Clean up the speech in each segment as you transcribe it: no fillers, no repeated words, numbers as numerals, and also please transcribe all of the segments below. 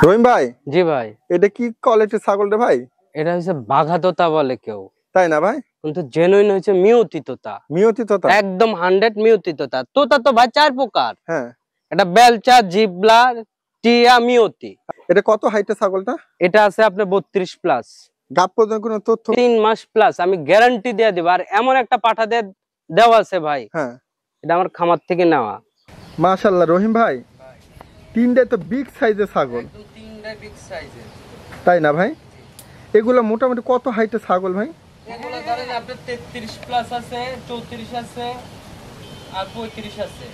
রহিম ভাই। জি ভাই। এটা কি কোয়ালিটির ছাগল রে ভাই? এটা হচ্ছে বাঘা তোতা বলে কেউ, তাই না ভাই? কিন্তু জেনুইন হচ্ছে মিয়তি তোতা। মিয়তি তোতা? একদম 100 মিয়তি তোতা। তোতা তো ভাই 4 প্রকার। হ্যাঁ, এটা বেলচা, জিবলা, টিয়া, মিয়তি। এটা কত হাইটের ছাগলটা? এটা আছে আপনার 32 প্লাস। গাব পর্যন্ত কোনো তথ্য? 3 মাস প্লাস, আমি গ্যারান্টি দিয়ে দেব। আর এমন একটা পাঠা দিয়ে দেওয়া আছে ভাই, হ্যাঁ, এটা আমার খামার থেকে নেওয়া। মাশাআল্লাহ রহিম ভাই, তিনটে তো বিগ সাইজের ছাগল। একদম তিনটা বিগ সাইজের। তাই না ভাই? এগুলো মোটামুটি কত হাইটের ছাগল ভাই? এগুলো ধরেন আপনার 33 প্লাস আছে, 34 আছে, আর 35 আছে।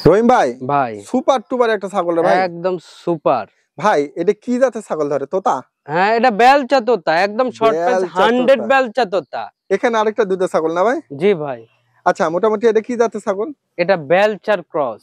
রহিম ভাই, ভাই সুপার টুপার একটা ছাগল রে ভাই। একদম সুপার ভাই এটা কি জাতের ছাগল ধরে? তোতা? হ্যাঁ, এটা বেলচা তোতা, একদম শর্ট পেস, বেলচা 100 তোতা। বেলচা তোতা। এখানে আরেকটা দুধের ছাগল না ভাই? জি ভাই। আচ্ছা, মোটামুটি এটা কি জাতের ছাগল? এটা বেলচার ক্রস।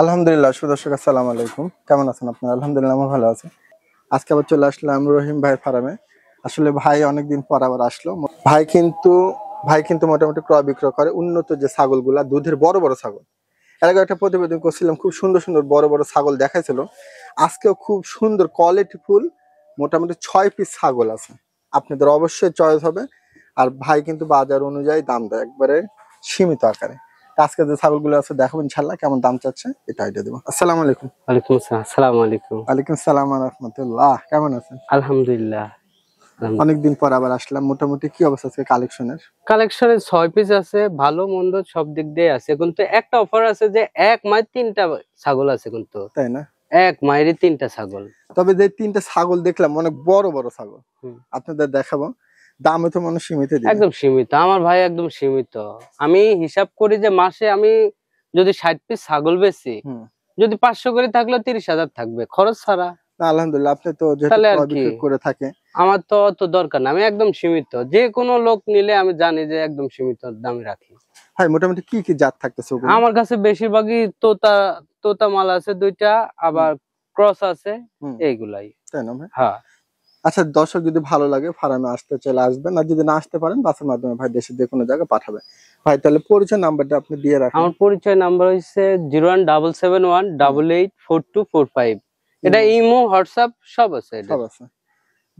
আলহামদুলিল্লাহ, সুদর্শক আসসালামু আলাইকুম। কেমন আছেন আপনারা? আলহামদুলিল্লাহ আমি ভালো আছি। আজকে আবার চলে আসলাম রহিম ভাইয়ের ফার্মে। আসলে ভাই অনেকদিন পর আবার আসলো। ভাই কিন্তু মোটামুটি ক্রয় বিক্রয় করে উন্নত যে ছাগলগুলা, দুধের বড় বড় ছাগল। এর আগে একটা প্রতিবেদন করছিলাম, খুব সুন্দর সুন্দর বড় বড় ছাগল দেখাইছিল। আজকেও খুব সুন্দর কোয়ালিটি ফুল মোটামুটি 6 পিস ছাগল আছে। আপনাদের অবশ্যই চয়েস হবে। আর ভাই কিন্তু বাজার অনুযায়ী দাম দেয় একবারে সীমিত আকারে। আজকে যে ছাগলগুলো আছে দেখাবো ইনশাল্লাহ, কেমন দাম চাচ্ছে এটা আইডিয়া দেবো। আসসালামু আলাইকুম। ওয়ালাইকুম আসসালাম। আসসালামু আলাইকুম। ওয়ালাইকুম সালাম ওয়া রাহমাতুল্লাহ। কেমন আছেন? আলহামদুলিল্লাহ। অনেকদিন পর আবার আসলাম। মোটামুটি কি অবস্থা আছে কালেকশনের? কালেকশনে 6 পিস আছে, ভালো মন্দ সব দিক দিয়ে আছে, কিন্তু একটা অফার আছে যে এক মায়ের 3টা ছাগল আছে, কিন্তু তাই না? এক মায়েরই 3টা ছাগল। তবে যে 3টা ছাগল দেখলাম অনেক বড় বড় ছাগল, আপনাদের দেখাবো। দামে তো মনে সীমিত দিবেন? একদম সীমিত আমার ভাই, একদম সীমিত। আমি হিসাব করি যে মাসে আমি যদি 60 পিস ছাগল বেচি, যদি 500 করে থাকলেও 30,000 থাকবে খরচ ছাড়া। না আলহামদুলিল্লাহ, আপনি তো যেহেতু তাহলে আর ক্রয় কি, বিক্রয় করে থাকে। আমার তো অত দরকার না, আমি একদম সীমিত। যে কোনো লোক নিলে আমি জানি যে একদম সীমিত দামে রাখি। ভাই মোটামুটি কি কি জাত থাকতেছে ওগুলো? আমার কাছে বেশিরভাগই তোতা তোতা মাল আছে 2টা, আবার ক্রস আছে, এইগুলাই। তাই না ভাই? হ্যাঁ। আচ্ছা, দর্শক যদি ভালো লাগে ফার্মে আসতে চলে আসবেন, আর যদি না আসতে পারেন বাসের মাধ্যমে ভাই দেশের যে কোনো জায়গায় পাঠাবে। ভাই তাহলে পরিচয় নাম্বারটা আপনি দিয়ে রাখেন। আমার পরিচয় নাম্বার হচ্ছে 01771884245। এটা ইমো, হোয়াটসঅ্যাপ সব আছে। সব আছে।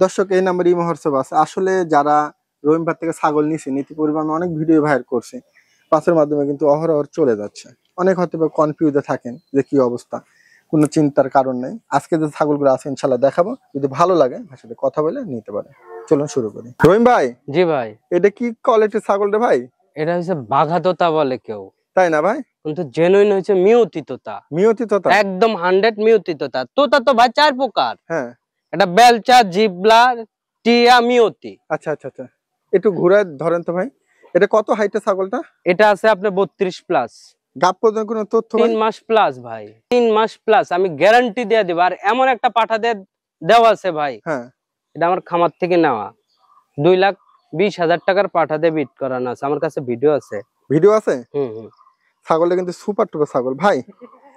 দর্শক এই নাম্বার ইমো হোয়াটসঅ্যাপ আছে। আসলে যারা রহিম ভাই থেকে ছাগল নিছে, নীতি পরিমাণে অনেক ভিডিও ভাইরাল করছে, পাসের মাধ্যমে কিন্তু অহরহ চলে যাচ্ছে। অনেক হয়তো কনফিউজে থাকেন যে কি অবস্থা, কোনো চিন্তার কারণ নেই। আজকে যে ছাগলগুলো আছে ইনশাল্লাহ দেখাবো, যদি ভালো লাগে ভাইয়ের সাথে কথা বলে নিতে পারেন। চলুন শুরু করি। রহিম ভাই। জি ভাই। এটা কি কোয়ালিটির ছাগল রে ভাই? এটা হচ্ছে বাঘা তোতা বলে কেউ, তাই না ভাই? কিন্তু জেনুইন হচ্ছে মিয়তি তোতা। মিয়তি তোতা? একদম 100 মিয়তি তোতা। তোতা তো ভাই 4 প্রকার। হ্যাঁ, এটা বেলচা, জিবলা, টিয়া, মিয়তি। আচ্ছা আচ্ছা আচ্ছা, একটু ঘুরে ধরেন তো ভাই। এটা কত হাইটের ছাগলটা? এটা আছে আপনার 32 প্লাস। গাব পর্যন্ত কোনো তথ্য? 3 মাস প্লাস ভাই, 3 মাস প্লাস, আমি গ্যারান্টি দিয়ে দেব। আর এমন একটা পাঠা দিয়ে দেওয়া আছে ভাই, হ্যাঁ, এটা আমার খামার থেকে নেওয়া। 2,20,000 টাকার পাঠা দিয়ে বিট করানো আছে, আমার কাছে ভিডিও আছে। ভিডিও আছে? ছাগলটা কিন্তু সুপার টুপার ছাগল ভাই।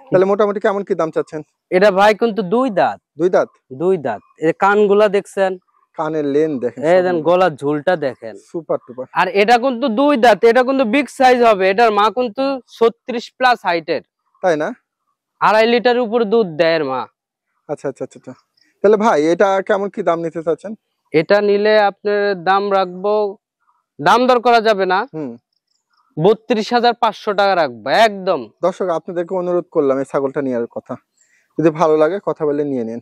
তাহলে মোটামুটি কেমন কি দাম চাচ্ছেন? এটা ভাই কিন্তু 2 দাঁত। 2 দাঁত? 2 দাঁত। এই কানগুলা দেখছেন, কানের লেন দেখেন, এই দেন গলার ঝুলটা দেখেন, সুপার টুপার। আর এটা কিন্তু 2 দাঁত, এটা কিন্তু বিগ সাইজ হবে। এটার মা কিন্তু 36 প্লাস হাইটের। তাই না? 2.5 লিটার উপর দুধ দেয় এর মা। আচ্ছা আচ্ছা আচ্ছা, তাহলে ভাই এটা কেমন কি দাম নিতে চাচ্ছেন? এটা নিলে আপনার দাম রাখবো, দাম দর করা যাবে না, 32,500 টাকা রাখবো একদম। দর্শক আপনাদেরকে অনুরোধ করলাম এই ছাগলটা নেওয়ার কথা, যদি ভালো লাগে কথা বলে নিয়ে নিন।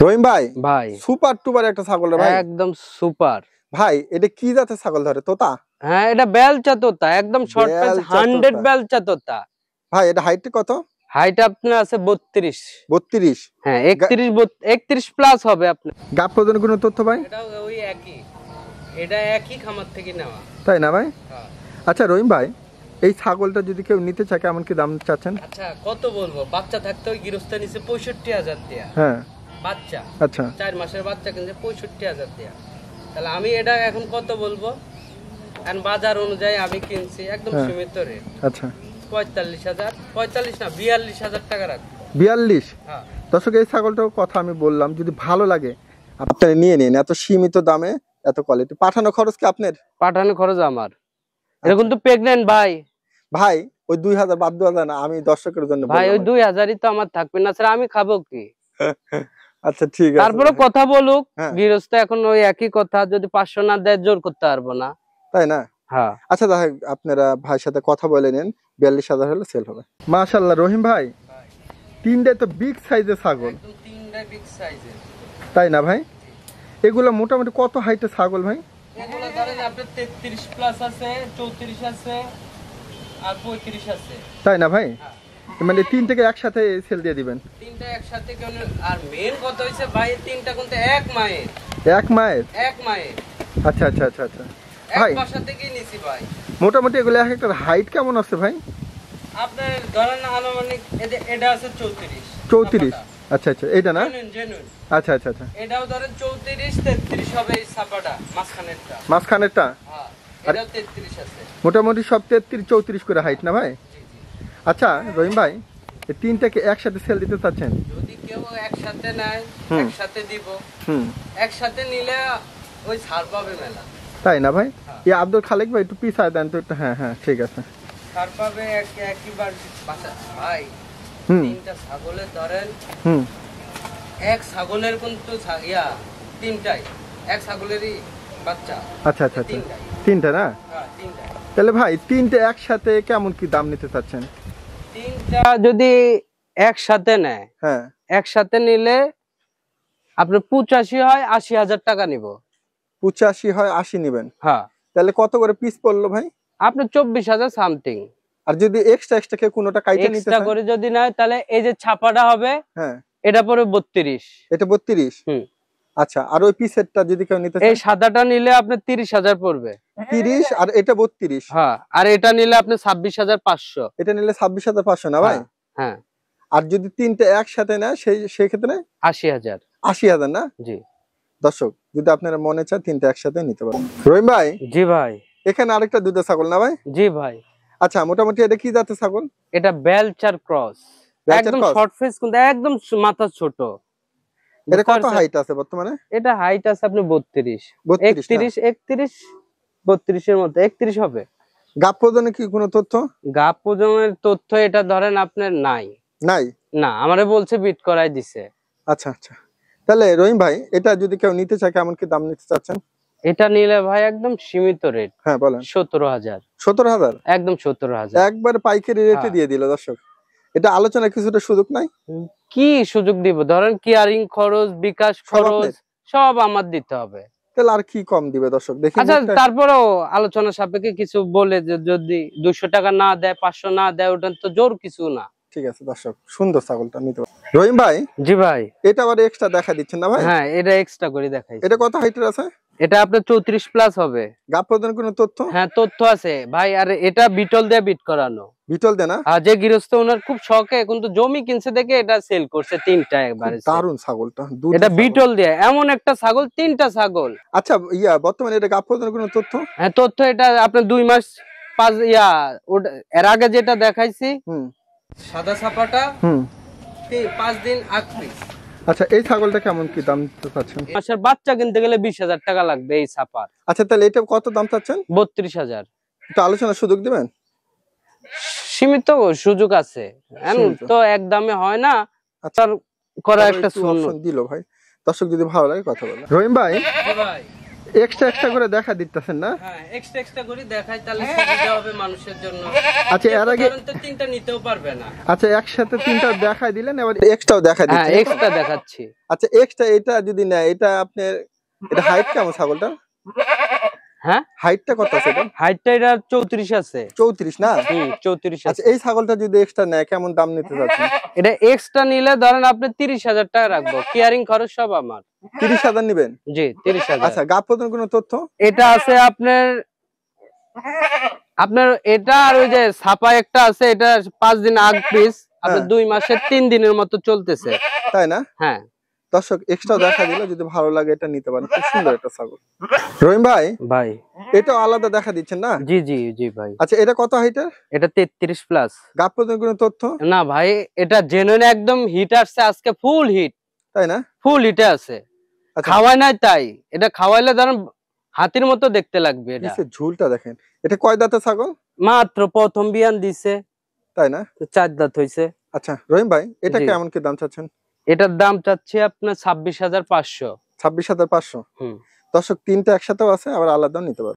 রহিম ভাই, ভাই সুপার টুপার একটা ছাগল ভাই। একদম সুপার। ভাই এটা কি জাতের ছাগল ধরে? তোতা? হ্যাঁ, এটা বেলচা তোতা, একদম শর্ট পেস, 100 বেলচা তোতা। ভাই এটা হাইট কত? হাইট আপনার আছে 32। 32? হ্যাঁ, 31 প্লাস হবে আপনার। গাব পর্যন্ত কোনো তথ্য ভাই? এটা ওই একই, এটা একই খামার থেকে নেওয়া। তাই না ভাই? হ্যাঁ। আচ্ছা রহিম ভাই, এই ছাগলটা যদি কেউ নিতে চায় কেমন কি দাম চাচ্ছেন? আচ্ছা কত বলবো, বাচ্চা থাকতে ওই গৃহস্থ নিচে 65,000 টাকা। হ্যাঁ, বাচ্চা, আচ্ছা 4 মাসের বাচ্চা কিনছে 65,000 টাকা। তাহলে আমি এটা এখন কত বলবো, এখন বাজার অনুযায়ী আমি কিনছি একদম সীমিত রেট। আচ্ছা 45,000, 45 না 42,000 টাকা রাখবো। 42? হ্যাঁ। দর্শক এই ছাগলটার কথা আমি বললাম, যদি ভালো লাগে আপনারা নিয়ে নিন। এত সীমিত দামে এত কোয়ালিটি। পাঠানো খরচ কি আপনার? পাঠানো খরচ আমার। এটা কিন্তু প্রেগন্যান্ট ভাই। ভাই ওই 2000 বাদ দেওয়া যায় না? আমি দর্শকের জন্য ভাই ওই বললাম। 2000ই তো আমার থাকবে না, স্যার আমি খাবো কি? আচ্ছা ঠিক আছে তারপরে ভাই। কথা বলুক, হ্যাঁ গৃহস্থ এখন ওই একই কথা, যদি 500 না দেয় জোর করতে পারবো না। তাই না? হ্যাঁ আচ্ছা দেখ, আপনারা ভাইয়ের সাথে কথা বলে নেন, 42,000 হলে সেল হবে। মাশাআল্লাহ রহিম ভাই, তিনটাই তো বিগ সাইজের ছাগল, একদম তিনটা বিগ সাইজের। তাই না ভাই? এগুলো মোটামুটি কত হাইটের ছাগল ভাই? এগুলো ধরেন আপনার 33 প্লাস আছে, 34 আছে আর 35 আছে। তাই না ভাই? মানে তিনটাকে একসাথে সেল দিয়ে দিবেন? তিনটা একসাথে কেন? আর মেন কথা হইছে ভাই তিনটা কিন্তু এক মায়ের। এক মায়ের? এক মায়ের। আচ্ছা আচ্ছা আচ্ছা আচ্ছা এক ভাই, বাসা থেকেই নিছি ভাই। মোটামুটি এগুলো এক একটা হাইট কেমন আছে ভাই? আপনার ধরেন আনুমানিক এটা আছে 34। 34? আচ্ছা আচ্ছা, এইটা না? জেনুইন। আচ্ছা আচ্ছা আচ্ছা, এটাও ধরেন 34 33 হবে এই ছাপাটা মাঝখানেরটা। মাঝখানেরটা? হ্যাঁ এটাও 33 আছে। মোটামুটি সব 33 34 করে হাইট না ভাই? জি জি। আচ্ছা রহিম ভাই, এই তিনটাকে একসাথে সেল দিতে চাচ্ছেন? যদি কেউ একসাথে নেয় হুম। একসাথে দিব। হুম, একসাথে নিলে ওই ছাড় পাবে মেলা। তাই না ভাই? হ্যাঁ। এই আব্দুল খালেক ভাই একটু পিছায় দেন তো একটু। হ্যাঁ হ্যাঁ ঠিক আছে। ছাড় পাবে একবার বাসা ভাই। হুম তিনটা ছাগলের ধরেন হুম, এক ছাগলের কিন্তু তিনটাই এক ছাগলেরই বাচ্চা। আচ্ছা আচ্ছা আচ্ছা, তিনটাই। তিনটা না? হ্যাঁ তিনটাই। তাহলে ভাই তিনটে একসাথে কেমন কি দাম নিতে চাচ্ছেন? তিনটা যদি একসাথে নেয়, হ্যাঁ, একসাথে নিলে আপনার 85 হয়, 80,000 টাকা নিব। 85 হয় 80 নিবেন? হ্যাঁ। তাহলে কত করে পিস পড়লো ভাই? আপনার 24,000 সামথিং। আর যদি এক্সট্রা এক্সট্রা কেউ কোনোটা কাইটা নিতে এক্সট্রা চায়? করে যদি নেয় তাহলে এই যে ছাপাটা হবে, হ্যাঁ, এটা পরে 32। এটা 32? হুম। আচ্ছা, আর ওই পিসেরটা যদি কেউ নিতে এই চায়? সাদাটা নিলে আপনার 30,000 পড়বে। 30 আর এটা 32? হ্যাঁ, আর এটা নিলে আপনি 26,500। এটা নিলে 26,500 না ভাই? হ্যাঁ। আর যদি তিনটে একসাথে নেয় সেই ক্ষেত্রে 80,000। 80,000 না? জি দর্শক যদি আপনারা মনে চান তিনটে একসাথে নিতে পারেন। রহিম ভাই, জি ভাই। এখানে আরেকটা দুধের ছাগল না ভাই? জি ভাই। আচ্ছা, মোটামুটি এটা কি জাতের ছাগল? এটা বেলচার ক্রস। বেলচার একদম ক্রস? শর্ট ফেস, কিন্তু একদম মাথা ছোট। এটা বুঝতে কত পারছেন? হাইট আছে বর্তমানে? এটা হাইট আছে আপনি 32 32 না? 31 32 এর মধ্যে 31 হবে। গাব প্রদানে কি কোনো তথ্য? গাব প্রজননের তথ্য এটা ধরেন আপনার নাই। নাই? না, আমারে বলছে বিট করাই দিছে। আচ্ছা আচ্ছা, তাহলে রহিম ভাই এটা যদি কেউ নিতে চায় কেমন কি দাম নিতে চাচ্ছেন? এটা নিলে ভাই একদম সীমিত রেট। হ্যাঁ বলেন। 17,000। 17,000? একদম 17,000। একবার পাইকারি রেটে হ্যাঁ। দিয়ে দিল দর্শক। এটা আলোচনা কিছুটা সুযোগ নাই? কি সুযোগ দিব? ধরেন কিয়ারিং খরচ, বিকাশ সব খরচ আপনার? সব আমার দিতে হবে। তাহলে আর কি কম দিবে দর্শক দেখি? আচ্ছা মুখটা- তারপরেও আলোচনা সাপেক্ষে কিছু বলে যে যদি 200 টাকা না দেয়, 500 না দেয়, ওটা তো জোর কিছু না। ঠিক আছে দর্শক, সুন্দর ছাগলটা নিতে পারেন। রহিম ভাই, জি ভাই। এটা আবার এক্সট্রা দেখা দিচ্ছেন না ভাই? হ্যাঁ এটা এক্সট্রা করে দেখাইছি। এটা কত হাইটের আছে? এটা আপনার 34 প্লাস হবে। গাব প্রদানের কোনো তথ্য? হ্যাঁ তথ্য আছে ভাই। আর এটা বিটল দিয়ে বিট করানো। বিটল দেনা? আর যে গৃহস্থ ওনার খুব শখে কিন্তু জমি কিনছে দেখে এটা সেল করছে তিনটা একবারে। দারুন ছাগলটা, দুধের এটা ছাগল। বিটল দিয়ে এমন একটা ছাগল, তিনটা ছাগল। আচ্ছা বর্তমানে এটা গাব প্রদানের কোনো তথ্য? হ্যাঁ তথ্য এটা আপনার 2 মাস 5 এর আগে যেটা দেখাইছি হুম সাদা ছাপাটা হুম। 5 দিন আগ-পিস। আচ্ছা, এই ছাগলটা কেমন কি দাম চাচ্ছেন? মাসের বাচ্চা কিনতে গেলে 20,000 টাকা লাগবে এই ছাপার। আচ্ছা, তাহলে এটা কত দাম চাচ্ছেন? 32,000। একটু আলোচনার সুযোগ দিবেন? সীমিত সুযোগ আছে। সীমিত। তো এক দামে হয় না। আচ্ছা, তার করা তারপর একটা একটু শূন্য। option দিল ভাই। দর্শক যদি ভালো লাগে কথা বলেন। রহিম ভাই, ভাই এক্সট্রা এক্সট্রা করে দেখা দিতেছেন না? হ্যাঁ এক্সট্রা করে দেখাই তাহলে সুবিধা হবে মানুষের জন্য। আচ্ছা, এর আগে কারণ তো তিনটা নিতেও পারবে না। আচ্ছা একসাথে তিনটা দেখাই দিলেন, এবার এক্সট্রাও দেখা হ্যাঁ দিচ্ছেন। এক্সট্রা দেখাচ্ছি। আচ্ছা, এক্সট্রা এটা যদি নেয়, এটা আপনার এটা হাইট কেমন ছাগলটা? হ্যাঁ হাইটটা কত আছে এটা? হাইটটা এটা 34 আছে। 34 না? 34 আচ্ছা, আছে। এই ছাগলটা যদি এক্সট্রা নেয় কেমন দাম নিতে চাচ্ছেন? এটা এক্সট্রা নিলে ধরেন আপনি 30,000 টাকা রাখবো, কেয়ারিং খরচ সব আমার। 30,000 নিবেন? জি 30,000। আচ্ছা, গাব প্রদানের কোনো তথ্য? এটা আছে আপনার আপনার এটা আর ওই যে ছাপা একটা আছে, এটা 5 দিন আগ পিস আপনার 2 মাসের 3 দিনের মতো চলতেছে। তাই না? হ্যাঁ দর্শক এক্সট্রা দেখা দিল, যদি ভালো লাগে এটা নিতে পারেন, খুব সুন্দর একটা ছাগল। রহিম ভাই, ভাই। এটা আলাদা দেখা দিচ্ছেন না? জি জি জি ভাই। আচ্ছা, এটা কত হাইটের? এটা 33 প্লাস। গাব প্রদানের কোনো তথ্য? না ভাই, এটা জেনুইন একদম হিট আসছে আজকে, ফুল হিট। তাই না? ফুল হিটে আছে। আচ্ছা, খাওয়াই নাই তাই। এটা খাওয়াইলে ধরেন হাতির মতো দেখতে লাগবে। এটা নিচে ঝুলটা দেখেন। এটা কয় দাঁতের ছাগল? মাত্র প্রথম বিয়ান দিছে। তাই না? 4 দাঁত হয়েছে। আচ্ছা রহিম ভাই, এটা জি। কেমন কি দাম চাচ্ছেন? এটার দাম চাচ্ছি আপনার 26,500। 26,500। হুম। দর্শক তিনটা একসাথেও আছে, আবার আলাদাও নিতে পারবে।